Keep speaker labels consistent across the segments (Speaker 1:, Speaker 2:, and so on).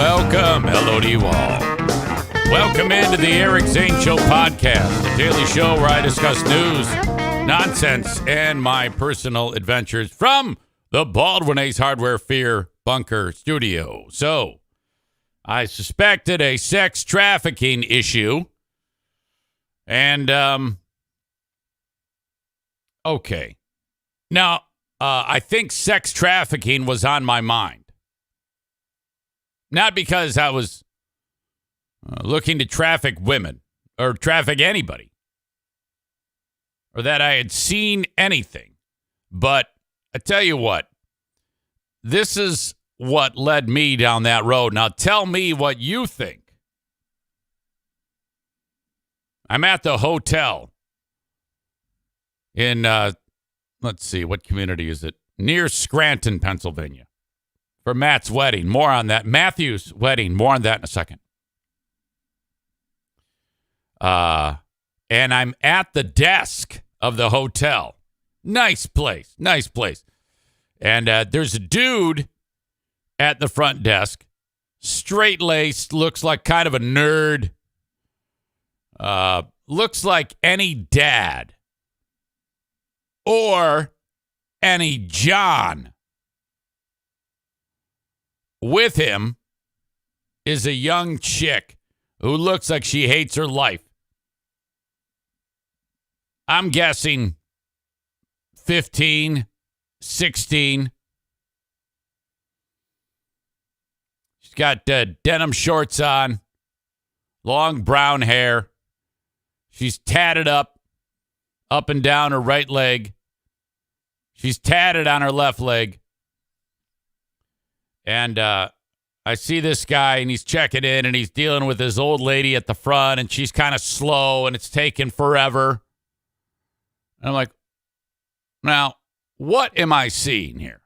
Speaker 1: welcome. Hello to you all. Welcome into the Eric Zane Show podcast, the daily show where I discuss news, nonsense, and my personal adventures from the Baldwin Ace Hardware Fear Bunker Studio. So, I suspected a sex trafficking issue, and, okay. Now, I think sex trafficking was on my mind. Not because I was looking to traffic women or traffic anybody, or that I had seen anything. But I tell you what, this is what led me down that road. Now tell me what you think. I'm at the hotel in, let's see, what community is it? Near Scranton, Pennsylvania, for Matt's wedding. More on that. Matthew's wedding. More on that in a second. And I'm at the desk of the hotel. Nice place. Nice place. And there's a dude at the front desk. Straight-laced. Looks like kind of a nerd. Looks like any dad. Or any John. With him is a young chick who looks like she hates her life. I'm guessing 15, 16. She's got denim shorts on, long brown hair. She's tatted up and down her right leg. She's tatted on her left leg. And I see this guy, and he's checking in, and he's dealing with his old lady at the front, and she's kind of slow, and it's taking forever. And I'm like, now, what am I seeing here?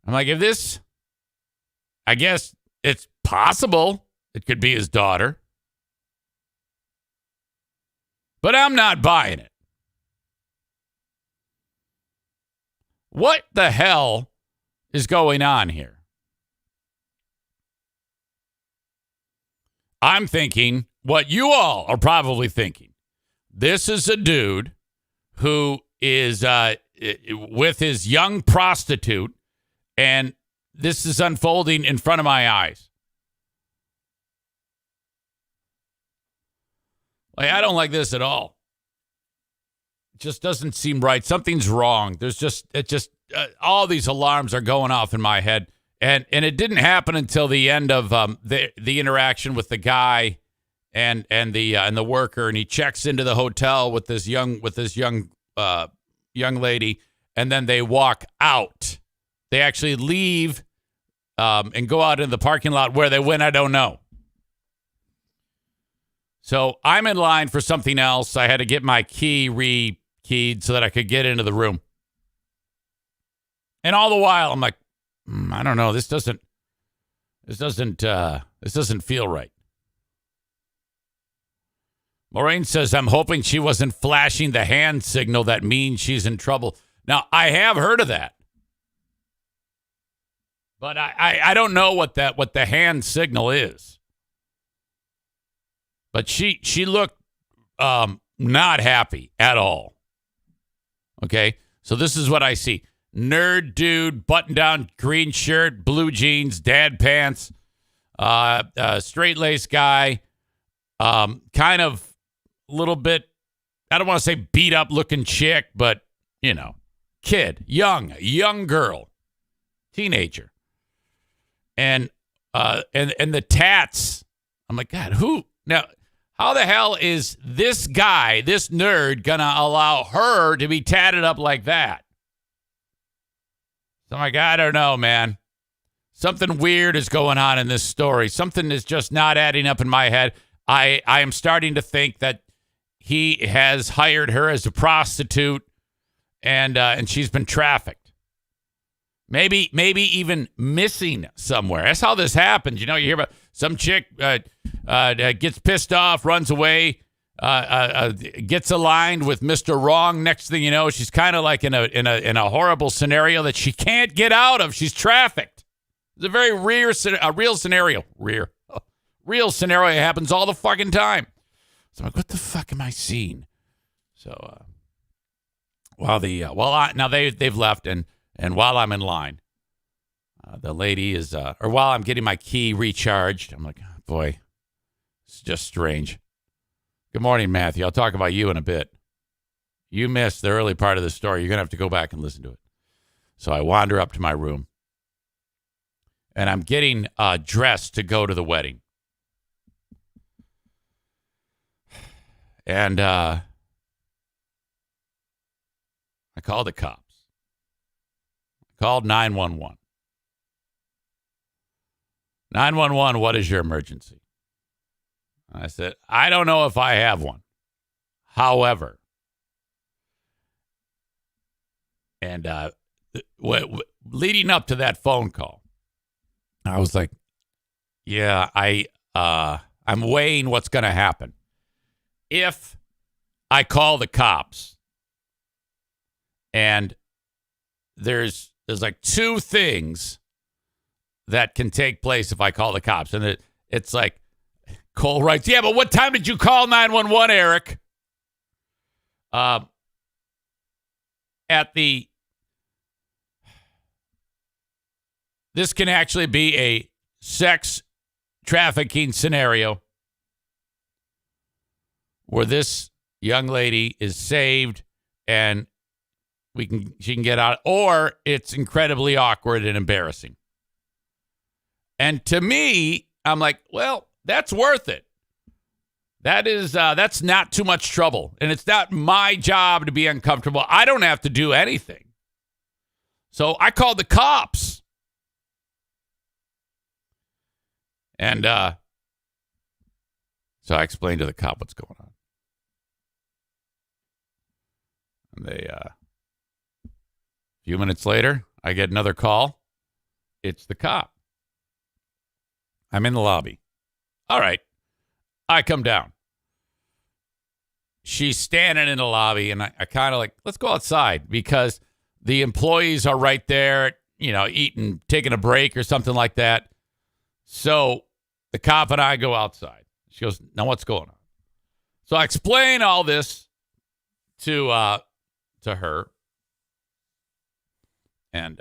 Speaker 1: I'm like, if this, I guess it's possible it could be his daughter. But I'm not buying it. What the hell is going on here? I'm thinking what you all are probably thinking. This is a dude who is with his young prostitute, and this is unfolding in front of my eyes. Like, I don't like this at all. It just doesn't seem right. Something's wrong. There's just all these alarms are going off in my head, and it didn't happen until the end of the interaction with the guy and the worker, and he checks into the hotel with this young lady, and then they walk out. They actually leave and go out in the parking lot. Where they went, I don't know. So I'm in line for something else. I had to get my key re-keyed so that I could get into the room. And all the while, I'm like, I don't know. This doesn't feel right. Lorraine says, I'm hoping she wasn't flashing the hand signal. That means she's in trouble. Now, I have heard of that. But I don't know what the hand signal is. But she looked not happy at all. Okay, so this is what I see. Nerd dude, button-down green shirt, blue jeans, dad pants, straight-laced guy, kind of a little bit, I don't want to say beat-up looking chick, but, kid, young girl, teenager. And the tats, I'm like, God, who? Now, how the hell is this guy, this nerd, going to allow her to be tatted up like that? So I'm like, I don't know, man. Something weird is going on in this story. Something is just not adding up in my head. I am starting to think that he has hired her as a prostitute, and she's been trafficked. Maybe even missing somewhere. That's how this happens. You hear about some chick gets pissed off, runs away, gets aligned with Mr. Wrong. Next thing you know, she's kind of like in a horrible scenario that she can't get out of. She's trafficked. It's a very real scenario. Real scenario. It happens all the fucking time. So I'm like, what the fuck am I seeing? So now they've left, and while I'm in line, the lady is or while I'm getting my key recharged, I'm like, oh, boy, it's just strange. Good morning, Matthew. I'll talk about you in a bit. You missed the early part of the story. You're gonna have to go back and listen to it. So I wander up to my room, and I'm getting dressed to go to the wedding. And I called the cops. I called 911. 911, what is your emergency? I said, I don't know if I have one. However, and leading up to that phone call, I was like, yeah, I'm weighing what's going to happen. If I call the cops, and there's like two things that can take place if I call the cops, and it's like Cole writes, yeah, but what time did you call 911, Eric? This can actually be a sex trafficking scenario where this young lady is saved and she can get out, or it's incredibly awkward and embarrassing. And to me, I'm like, well, that's worth it. That's not too much trouble. And it's not my job to be uncomfortable. I don't have to do anything. So I called the cops. And so I explained to the cop what's going on. And a few minutes later, I get another call. It's the cop. I'm in the lobby. All right. I come down. She's standing in the lobby, and I kind of like, let's go outside, because the employees are right there, eating, taking a break or something like that. So the cop and I go outside. She goes, now what's going on? So I explain all this to her. And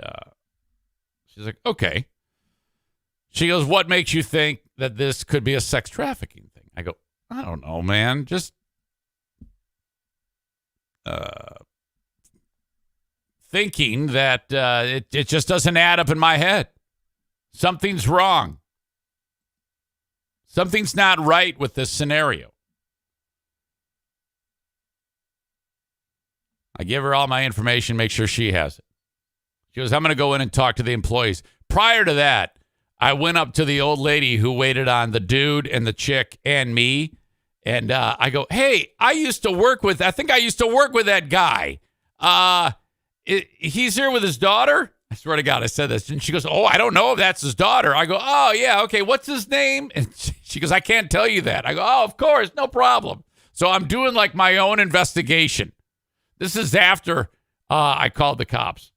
Speaker 1: she's like, okay. She goes, what makes you think that this could be a sex trafficking thing? I go, I don't know, man. Just thinking that it just doesn't add up in my head. Something's wrong. Something's not right with this scenario. I give her all my information, make sure she has it. She goes, I'm going to go in and talk to the employees. Prior to that, I went up to the old lady who waited on the dude and the chick and me. And I go, hey, I used to work with that guy. He's here with his daughter. I swear to God, I said this. And she goes, oh, I don't know if that's his daughter. I go, oh, yeah, okay, what's his name? And she goes, I can't tell you that. I go, oh, of course, no problem. So I'm doing like my own investigation. This is after I called the cops.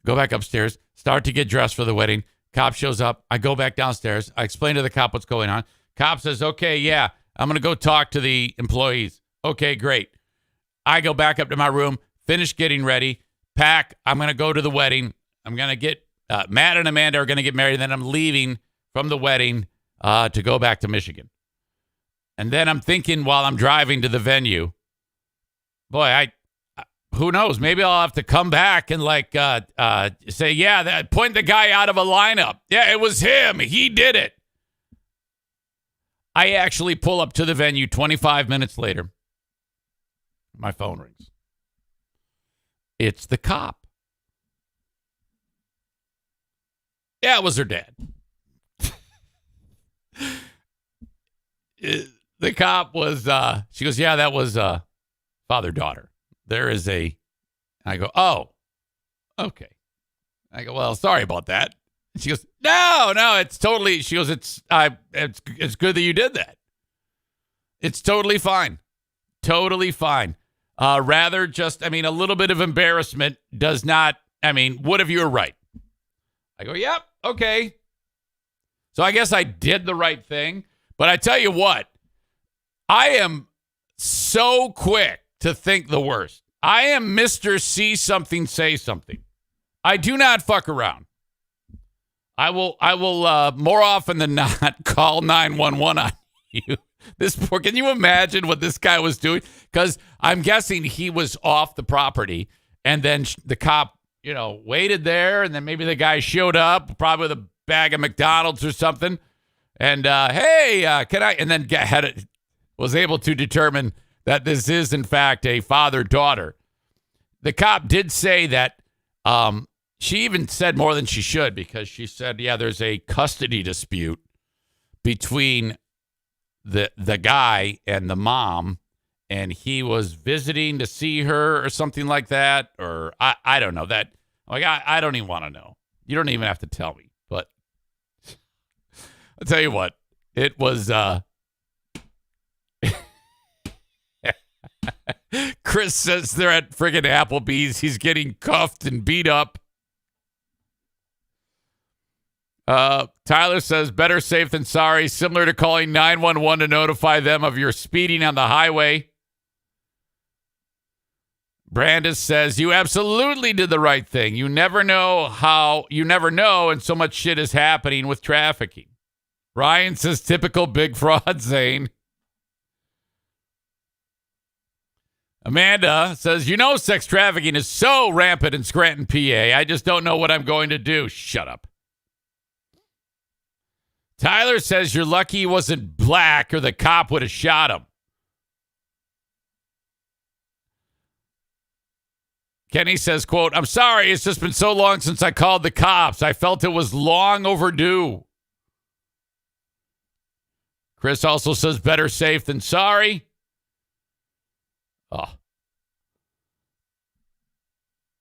Speaker 1: Go back upstairs, start to get dressed for the wedding. Cop shows up. I go back downstairs. I explain to the cop what's going on. Cop says, okay, yeah, I'm going to go talk to the employees. Okay, great. I go back up to my room, finish getting ready, pack. I'm going to go to the wedding. I'm going to get, Matt and Amanda are going to get married. And then I'm leaving from the wedding to go back to Michigan. And then I'm thinking while I'm driving to the venue, boy, who knows? Maybe I'll have to come back and say, yeah, point the guy out of a lineup. Yeah, it was him. He did it. I actually pull up to the venue 25 minutes later. My phone rings. It's the cop. Yeah, it was her dad. The cop was, she goes, yeah, that was father-daughter. There is I go, oh, okay. I go, well, sorry about that. She goes, no, it's totally, she goes, it's good that you did that. It's totally fine. Totally fine. Rather just, a little bit of embarrassment does not, what if you were right? I go, yep, okay. So I guess I did the right thing. But I tell you what, I am so quick to think the worst. I am Mr. See Something, Say Something. I do not fuck around. I will more often than not call 911 on you. Can you imagine what this guy was doing? Because I'm guessing he was off the property, and then the cop, waited there, and then maybe the guy showed up, probably with a bag of McDonald's or something, and hey, can I? And then was able to determine that this is in fact a father-daughter. The cop did say that. She even said more than she should, because she said, yeah, there's a custody dispute between the guy and the mom, and he was visiting to see her or something like that, or I don't know. That, like, I don't even want to know. You don't even have to tell me. But I'll tell you what, it was Chris says they're at friggin' Applebee's. He's getting cuffed and beat up. Tyler says, better safe than sorry, similar to calling 911 to notify them of your speeding on the highway. Brandis says, you absolutely did the right thing. You never know, and so much shit is happening with trafficking. Ryan says, typical big fraud, Zane. Amanda says, sex trafficking is so rampant in Scranton, PA. I just don't know what I'm going to do. Shut up. Tyler says, you're lucky he wasn't black or the cop would have shot him. Kenny says, quote, I'm sorry, it's just been so long since I called the cops. I felt it was long overdue. Chris also says, better safe than sorry. Oh.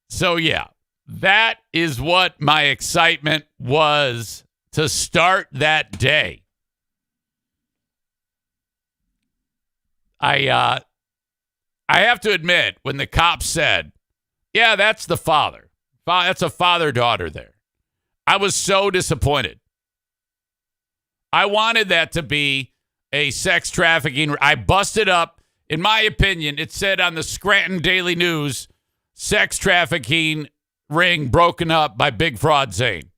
Speaker 1: So, yeah, that is what my excitement was to start that day. I have to admit, when the cop said, yeah, that's the father. That's a father-daughter there. I was so disappointed. I wanted that to be a sex trafficking. I busted up, in my opinion, it said on the Scranton Daily News, sex trafficking ring broken up by Big Fraud Zane.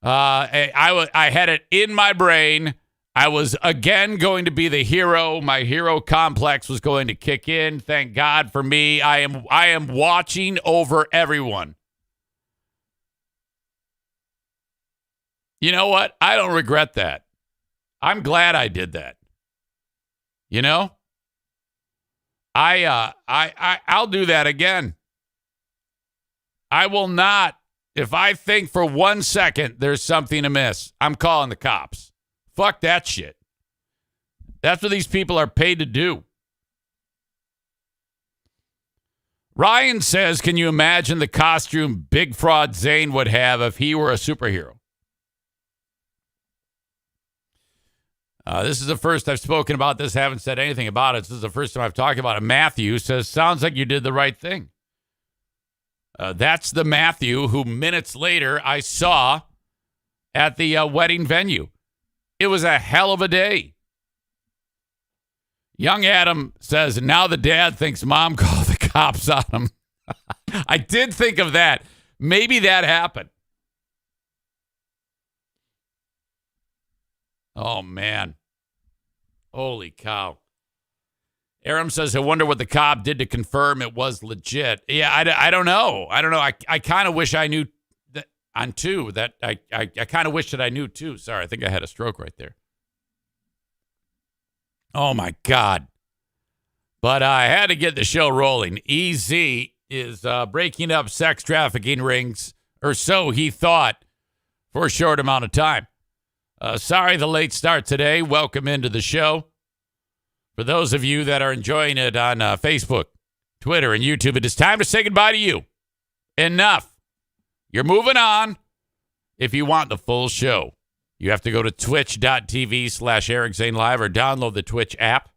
Speaker 1: I had it in my brain. I was again going to be the hero. My hero complex was going to kick in. Thank God for me. I am watching over everyone. You know what? I don't regret that. I'm glad I did that. I'll do that again. I will not. If I think for 1 second there's something amiss, I'm calling the cops. Fuck that shit. That's what these people are paid to do. Ryan says, can you imagine the costume Big Fraud Zane would have if he were a superhero? This is the first I've spoken about this. Haven't said anything about it. This is the first time I've talked about it. Matthew says, sounds like you did the right thing. That's the Matthew who minutes later I saw at the wedding venue. It was a hell of a day. Young Adam says, now the dad thinks mom called the cops on him. I did think of that. Maybe that happened. Oh, man. Holy cow. Aram says, I wonder what the cop did to confirm it was legit. Yeah, I don't know. I kind of wish I knew that on two. That I kind of wish that I knew too. Sorry, I think I had a stroke right there. Oh, my God. But I had to get the show rolling. EZ is breaking up sex trafficking rings, or so he thought, for a short amount of time. Sorry the late start today. Welcome into the show. For those of you that are enjoying it on Facebook, Twitter, and YouTube, it is time to say goodbye to you. Enough. You're moving on if you want the full show. You have to go to twitch.tv/Eric Zane Live or download the Twitch app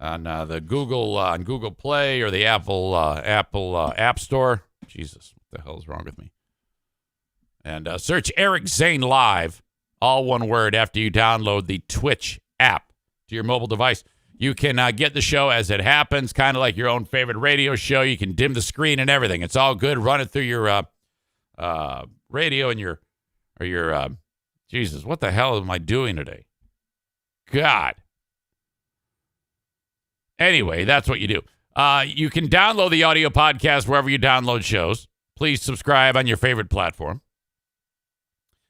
Speaker 1: on the Google Play or the Apple App Store. Jesus, what the hell is wrong with me? And search Eric Zane Live, all one word, after you download the Twitch app to your mobile device. You can get the show as it happens, kind of like your own favorite radio show. You can dim the screen and everything. It's all good. Run it through your radio and your Jesus, what the hell am I doing today? God. Anyway, that's what you do. You can download the audio podcast wherever you download shows. Please subscribe on your favorite platform.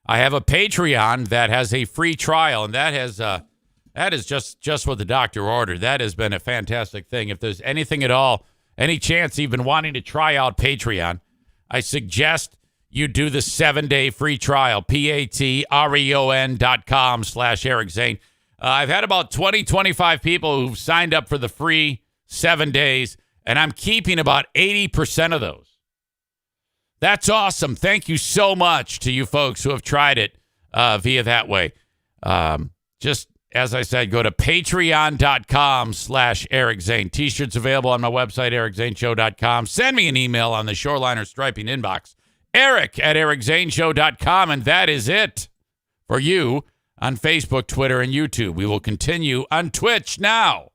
Speaker 1: I have a Patreon that has a free trial, and that is just what the doctor ordered. That has been a fantastic thing. If there's anything at all, any chance you've been wanting to try out Patreon, I suggest you do the 7-day free trial, patreon.com/Eric Zane. I've had about 25 people who've signed up for the free 7 days, and I'm keeping about 80% of those. That's awesome. Thank you so much to you folks who have tried it via that way. Just as I said, go to patreon.com/Eric Zane. T-shirts available on my website, ericzaneshow.com. Send me an email on the Shoreliner Striping inbox, eric@ericzaneshow.com. And that is it for you on Facebook, Twitter, and YouTube. We will continue on Twitch now.